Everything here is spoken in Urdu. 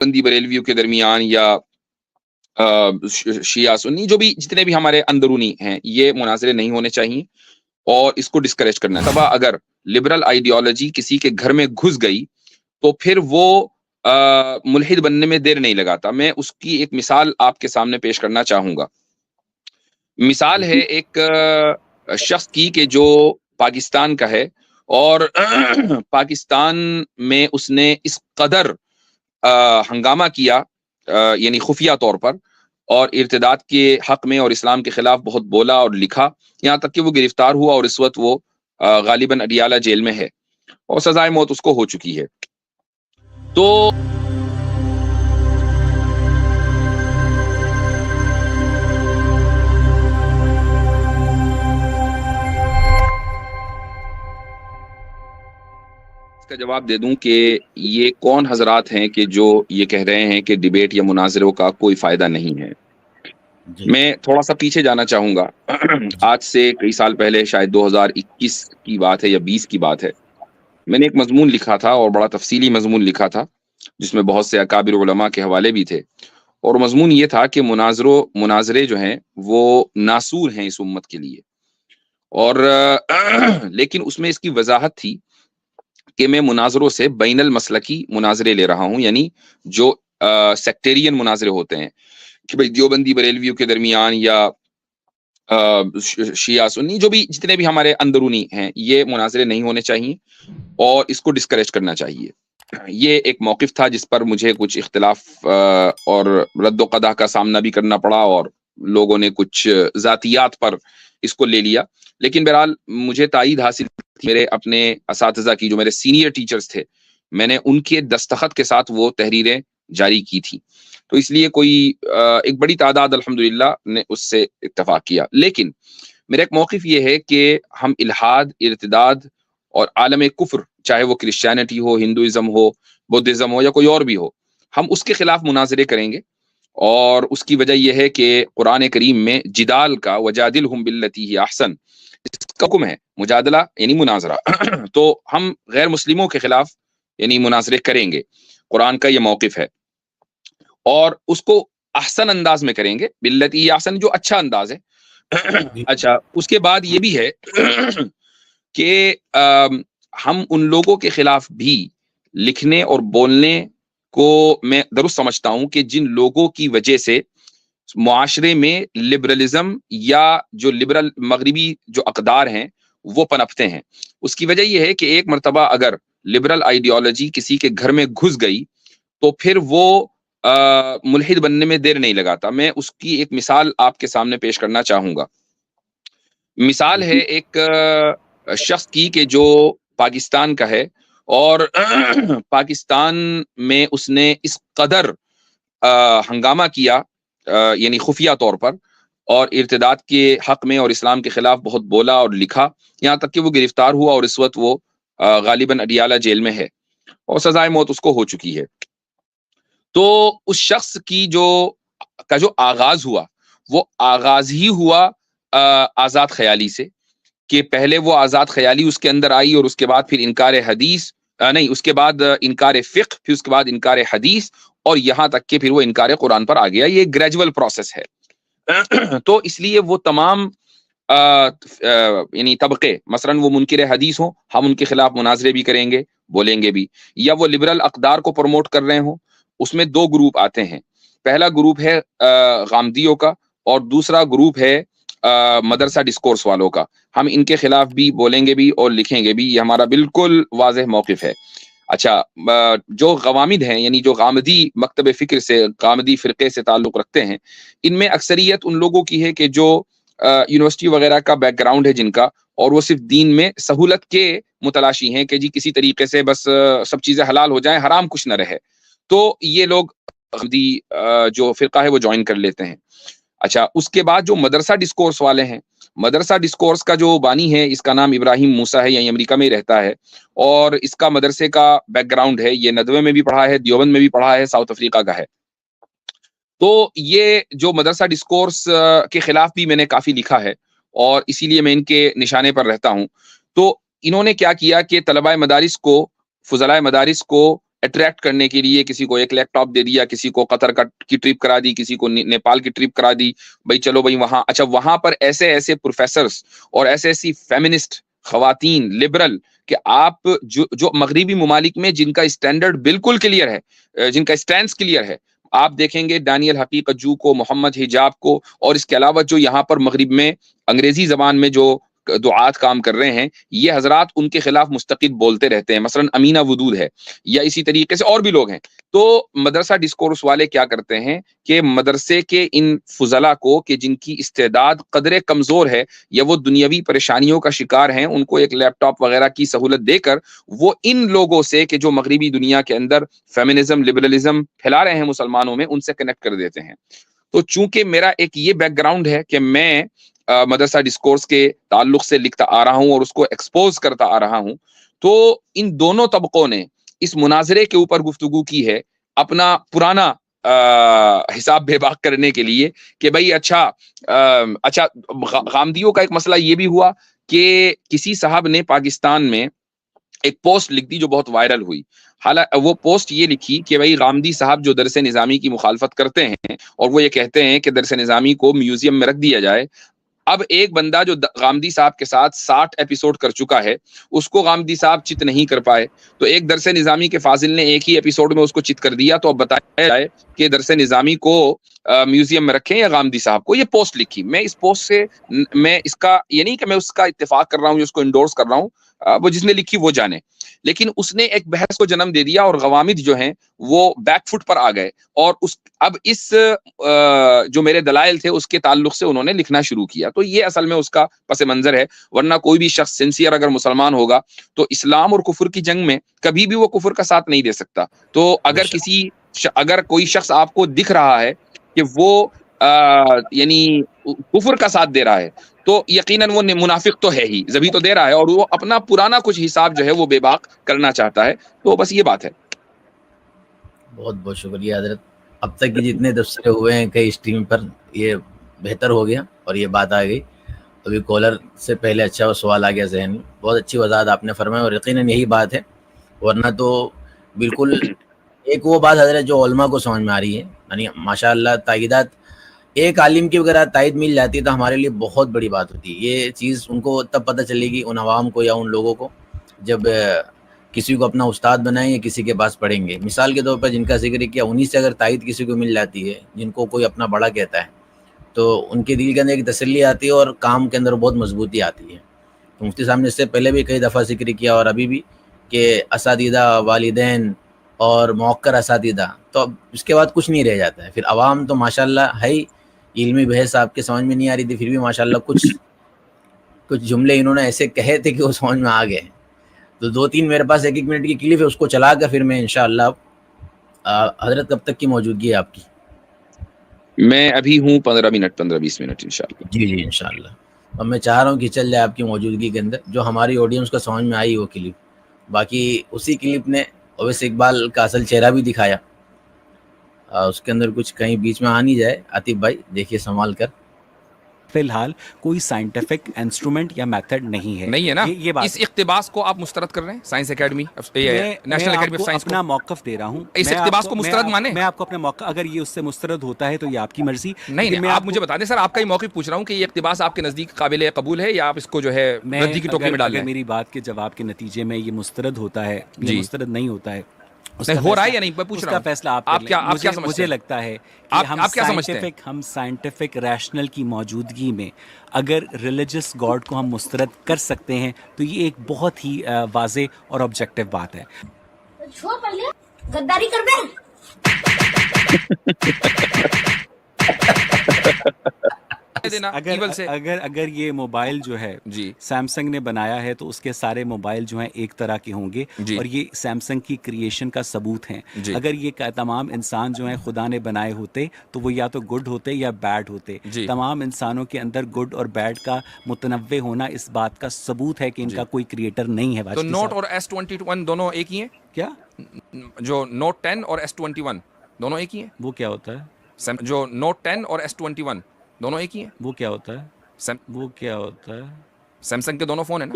بندی بریلویوں کے درمیان یا شیعہ سنی جو بھی جتنے بھی ہمارے اندرونی ہیں یہ مناظرے نہیں ہونے چاہیے اور اس کو ڈسکریج کرنا ہے. اگر لبرل آئیڈیالوجی کسی کے گھر میں گھس گئی تو پھر وہ ملحد بننے میں دیر نہیں لگاتا. میں اس کی ایک مثال آپ کے سامنے پیش کرنا چاہوں گا. مثال ہے ایک شخص کی کہ جو پاکستان کا ہے اور پاکستان میں اس نے اس قدر ہنگامہ کیا یعنی خفیہ طور پر اور ارتداد کے حق میں اور اسلام کے خلاف بہت بولا اور لکھا یہاں تک کہ وہ گرفتار ہوا اور اس وقت وہ غالباً اڈیالہ جیل میں ہے اور سزائے موت اس کو ہو چکی ہے. تو کا جواب دے دوں کہ یہ کون حضرات ہیں کہ جو یہ کہہ رہے ہیں کہ ڈیبیٹ یا مناظروں کا کوئی فائدہ نہیں ہے. میں تھوڑا سا پیچھے جانا چاہوں گا. آج سے کئی سال پہلے شاید 2021 کی بات ہے یا 20 کی بات ہے. میں نے ایک مضمون لکھا تھا اور بڑا تفصیلی مضمون لکھا تھا جس میں بہت سے اکابر علماء کے حوالے بھی تھے اور مضمون یہ تھا کہ مناظرے جو ہیں وہ ناسور ہیں اس امت کے لیے. اور لیکن اس میں اس کی وضاحت تھی کہ میں مناظروں سے بین المسلکی مناظرے لے رہا ہوں یعنی جو سیکٹیرین مناظرے ہوتے ہیں کہ بھئی دیوبندی بریلویوں کے درمیان یا شیعہ سنی جو بھی جتنے بھی ہمارے اندرونی ہیں یہ مناظرے نہیں ہونے چاہیے اور اس کو ڈسکریج کرنا چاہیے. یہ ایک موقف تھا جس پر مجھے کچھ اختلاف اور رد و قدح کا سامنا بھی کرنا پڑا اور لوگوں نے کچھ ذاتیات پر اس کو لے لیا. لیکن بہرحال مجھے تائید حاصل میرے اپنے اساتذہ کی جو میرے سینئر ٹیچرز تھے میں نے ان کے دستخط کے ساتھ وہ تحریریں جاری کی تھی. تو اس لیے کوئی ایک بڑی تعداد الحمدللہ نے اس سے اتفاق کیا. لیکن میرا ایک موقف یہ ہے کہ ہم الحاد ارتداد اور عالم کفر چاہے وہ کرسچینٹی ہو ہندوازم ہو بدھزم ہو یا کوئی اور بھی ہو ہم اس کے خلاف مناظرے کریں گے. اور اس کی وجہ یہ ہے کہ قرآن کریم میں جدال کا وجادلہم باللتی ہی احسن اس کا حکم ہے مجادلہ یعنی مناظرہ. تو ہم غیر مسلموں کے خلاف یعنی مناظرے کریں گے. قرآن کا یہ موقف ہے اور اس کو احسن انداز میں کریں گے. باللتی احسن جو اچھا انداز ہے. اچھا اس کے بعد یہ بھی ہے کہ ہم ان لوگوں کے خلاف بھی لکھنے اور بولنے کو میں درست سمجھتا ہوں کہ جن لوگوں کی وجہ سے معاشرے میں لبرلزم یا جو لبرل مغربی جو اقدار ہیں وہ پنپتے ہیں. اس کی وجہ یہ ہے کہ ایک مرتبہ اگر لبرل آئیڈیالوجی کسی کے گھر میں گھس گئی تو پھر وہ ملحد بننے میں دیر نہیں لگاتا. میں اس کی ایک مثال آپ کے سامنے پیش کرنا چاہوں گا. مثال ہے ایک شخص کی کہ جو پاکستان کا ہے اور پاکستان میں اس نے اس قدر ہنگامہ کیا یعنی خفیہ طور پر اور ارتداد کے حق میں اور اسلام کے خلاف بہت بولا اور لکھا یہاں تک کہ وہ گرفتار ہوا اور اس وقت وہ غالباً اڈیالہ جیل میں ہے اور سزائے موت اس کو ہو چکی ہے. تو اس شخص کی جو آغاز ہوا وہ آغاز ہی ہوا آزاد خیالی سے کہ پہلے وہ آزاد خیالی اس کے اندر آئی اور اس کے بعد پھر انکار حدیث نہیں اس کے بعد انکار فقہ پھر اس کے بعد انکار حدیث اور یہاں تک کہ پھر وہ انکار قرآن پر آ گیا. یہ ایک گریجول پروسیس ہے. تو اس لیے وہ تمام یعنی طبقے مثلا وہ منکر حدیث ہوں ہم ان کے خلاف مناظرے بھی کریں گے بولیں گے بھی یا وہ لبرل اقدار کو پروموٹ کر رہے ہوں. اس میں دو گروپ آتے ہیں. پہلا گروپ ہے غامدیوں کا اور دوسرا گروپ ہے مدرسہ ڈسکورس والوں کا. ہم ان کے خلاف بھی بولیں گے بھی اور لکھیں گے بھی. یہ ہمارا بالکل واضح موقف ہے. اچھا جو غوامد ہیں یعنی جو غامدی مکتب فکر سے غامدی فرقے سے تعلق رکھتے ہیں ان میں اکثریت ان لوگوں کی ہے کہ جو یونیورسٹی وغیرہ کا بیک گراؤنڈ ہے جن کا اور وہ صرف دین میں سہولت کے متلاشی ہیں کہ جی کسی طریقے سے بس سب چیزیں حلال ہو جائیں حرام کچھ نہ رہے. تو یہ لوگ غامدی جو فرقہ ہے وہ جوائن کر لیتے ہیں. اچھا اس کے بعد جو مدرسہ ڈسکورس والے ہیں مدرسہ ڈسکورس کا جو بانی ہے اس کا نام ابراہیم موسیٰ ہے یہی امریکہ میں ہی رہتا ہے اور اس کا مدرسے کا بیک گراؤنڈ ہے. یہ ندوے میں بھی پڑھا ہے دیوبند میں بھی پڑھا ہے ساؤتھ افریقہ کا ہے. تو یہ جو مدرسہ ڈسکورس کے خلاف بھی میں نے کافی لکھا ہے اور اسی لیے میں ان کے نشانے پر رہتا ہوں. تو انہوں نے کیا کیا کہ طلباء مدارس کو فضلائے مدارس کو اٹریکٹ کرنے کے لیے کسی کو ایک لیپ ٹاپ دے دیا, کسی کو قطر کی ٹرپ کرا دی, کسی کو نیپال کی ٹرپ کرا دی, بھائی چلو بھائی وہاں. اچھا وہاں پر ایسے ایسے پروفیسرز اور ایسی فیمنسٹ خواتین لبرل کہ آپ جو مغربی ممالک میں جن کا اسٹینڈرڈ بالکل کلیئر ہے, جن کا اسٹینس کلیئر ہے, آپ دیکھیں گے دانیل حقیقت جو کو, محمد حجاب کو, اور اس کے علاوہ جو یہاں پر مغرب میں انگریزی زبان میں جو دعات کام کر رہے ہیں, یہ حضرات ان کے خلاف مستقل بولتے رہتے ہیں. مثلا امینہ ودود ہے, یا اسی طریقے سے اور بھی لوگ ہیں. تو مدرسہ ڈسکورس والے کیا کرتے ہیں کہ مدرسے کے ان فضلا کو کہ جن کی استعداد قدرے کمزور ہے یا وہ دنیاوی پریشانیوں کا شکار ہیں, ان کو ایک لیپ ٹاپ وغیرہ کی سہولت دے کر وہ ان لوگوں سے کہ جو مغربی دنیا کے اندر فیمنزم لبرلزم پھیلا رہے ہیں مسلمانوں میں, ان سے کنیکٹ کر دیتے ہیں. تو چونکہ میرا ایک یہ بیک گراؤنڈ ہے کہ میں مدرسہ ڈسکورس کے تعلق سے لکھتا آ رہا ہوں اور اس کو ایکسپوز کرتا آ رہا ہوں, تو ان دونوں طبقوں نے اس مناظرے کے اوپر گفتگو کی ہے اپنا پرانا حساب بے باک کرنے کے لیے کہ بھائی اچھا غامدیوں کا ایک مسئلہ یہ بھی ہوا کہ کسی صاحب نے پاکستان میں ایک پوسٹ لکھ دی جو بہت وائرل ہوئی. حالانکہ وہ پوسٹ یہ لکھی کہ بھائی غامدی صاحب جو درس نظامی کی مخالفت کرتے ہیں اور وہ یہ کہتے ہیں کہ درس نظامی کو میوزیم میں رکھ دیا جائے, اب ایک بندہ جو غامدی صاحب کے ساتھ 60 ایپیسوڈ کر چکا ہے اس کو غامدی صاحب چت نہیں کر پائے, تو ایک درس نظامی کے فاضل نے ایک ہی ایپیسوڈ میں اس کو چت کر دیا. تو اب بتایا جائے کہ درس نظامی کو میوزیم میں رکھیں یا غامدی صاحب کو. یہ پوسٹ لکھی, میں اس پوسٹ سے میں اس کا یہ نہیں کہ میں اس کا اتفاق کر رہا ہوں, اس کو انڈورس کر رہا ہوں, وہ جس نے لکھی وہ جانے, لیکن اس نے ایک بحث کو جنم دے دیا اور غوامد جو ہیں وہ بیک فٹ پر آ گئے, اور اب اس جو میرے دلائل تھے اس کے تعلق سے انہوں نے لکھنا شروع کیا. تو یہ اصل میں اس کا پس منظر ہے, ورنہ کوئی بھی شخص سنسیئر اگر مسلمان ہوگا تو اسلام اور کفر کی جنگ میں کبھی بھی وہ کفر کا ساتھ نہیں دے سکتا. تو اگر کوئی شخص آپ کو دکھ رہا ہے کہ وہ یعنی کفر کا ساتھ دے رہا ہے تو یقیناً وہ منافق تو ہے ہی, زبی تو دے رہا ہے, اور وہ اپنا پرانا کچھ حساب جو ہے وہ بے باک کرنا چاہتا ہے. تو بس یہ بات ہے. بہت بہت شکریہ حضرت. اب تک کی جتنے تبصرے ہوئے ہیں کئی اسٹریم پر, یہ بہتر ہو گیا اور یہ بات آ گئی. ابھی کالر سے پہلے اچھا سوال آ گیا ذہن میں, بہت اچھی وضاحت آپ نے فرمایا, اور یقیناً یہی بات ہے. ورنہ تو بالکل ایک وہ بات حضرت جو علماء کو سمجھ میں آ رہی ہے, یعنی ماشاء اللہ تائیدات ایک عالم کی وغیرہ تائید مل جاتی ہے تو ہمارے لیے بہت بڑی بات ہوتی ہے. یہ چیز ان کو تب پتہ چلے گی, ان عوام کو یا ان لوگوں کو, جب کسی کو اپنا استاد بنائیں یا کسی کے پاس پڑھیں گے. مثال کے طور پر جن کا ذکر کیا, انہی سے اگر تائید کسی کو مل جاتی ہے جن کو کوئی اپنا بڑا کہتا ہے, تو ان کے دل کے اندر ایک تسلی آتی ہے اور کام کے اندر بہت مضبوطی آتی ہے. تو مفتی صاحب نے اس سے پہلے بھی کئی دفعہ ذکر کیا اور ابھی بھی کہ اساتذہ, والدین اور موقر اساتذہ, تو اب اس کے بعد کچھ نہیں رہ جاتا ہے. پھر عوام تو ماشاء اللہ ہے ہی, علمی بحث آپ کے سمجھ میں نہیں آ رہی تھی, پھر بھی ماشاء اللہ کچھ جملے انہوں نے ایسے کہے تھے کہ وہ سمجھ میں آ گئے. تو 2-3 میرے پاس 1-1 منٹ کی کلپ ہے, اس کو چلا کر پھر میں انشاءاللہ حضرت کب تک کی موجودگی ہے آپ کی؟ میں ابھی ہوں 15-20 منٹ انشاءاللہ. جی انشاءاللہ. اب میں چاہ رہا ہوں کہ چل جائے آپ کی موجودگی کے اندر, جو ہماری آڈینس کو سمجھ میں آئی وہ کلپ. باقی اسی کلپ نے اویس اقبال کا اصل چہرہ بھی دکھایا, اس کے اندر کچھ کہیں بیچ میں آ نہیں جائے. عاطف بھائی دیکھیے سنبھال کر. فی الحال کوئی سائنٹیفک انسٹرومنٹ یا میتھڈ نہیں ہے نا. یہ بات اس اقتباس کو آپ مسترد کر رہے ہیں science academy, national academy of science اپنا موقف دے رہا ہوں. اس اقتباس کو مسترد مانیں. میں آپ کو اپنا موقف, اگر یہ اس سے مسترد ہوتا ہے تو یہ آپ کی مرضی. نہیں, آپ مجھے بتا دیں سر, آپ کا ہی موقف پوچھ رہا ہوں کہ یہ اقتباس آپ کے نزدیک قابل قبول ہے یا آپ اس کو جو ہے ردی کی ٹوکری میں ڈال رہے ہیں. میری بات کے جواب کے نتیجے میں یہ مسترد ہوتا ہے یا مسترد نہیں ہوتا ہے, ہو رہا ہے یا نہیں, میں پوچھ رہا ہوں. اس کا فیصلہ آپ کیا سمجھتے ہیں؟ مجھے لگتا ہے کہ ہم سائنٹیفک ریشنل کی موجودگی میں اگر ریلیجس گاڈ کو ہم مسترد کر سکتے ہیں تو یہ ایک بہت ہی واضح اور آبجیکٹو بات ہے. غداری کر دیں. اگر یہ موبائل جو ہے سیمسنگ نے بنایا ہے تو اس کے سارے موبائل جو ہیں ایک طرح کے ہوں گے, اور یہ سیمسنگ کی کریشن کا ثبوت ہیں. اگر یہ تمام انسان جو ہیں خدا نے بنائے ہوتے تو وہ یا تو گڈ ہوتے یا بیڈ ہوتے. تمام انسانوں کے اندر گڈ اور بیڈ کا متنوع ہونا اس بات کا ثبوت ہے کہ ان کا کوئی کریٹر نہیں ہے. تو نوٹ اور S21 دونوں ایک ہی ہیں کیا؟ جو نوٹ 10 اور S21 دونوں ایک ہی ہیں. وہ کیا ہوتا ہے؟ جو نوٹ 10 اور S21 دونوں ایک ہی ہیں. وہ کیا ہوتا ہے؟ وہ کیا ہوتا ہے؟ سیمسنگ کے دونوں فون ہیں نا.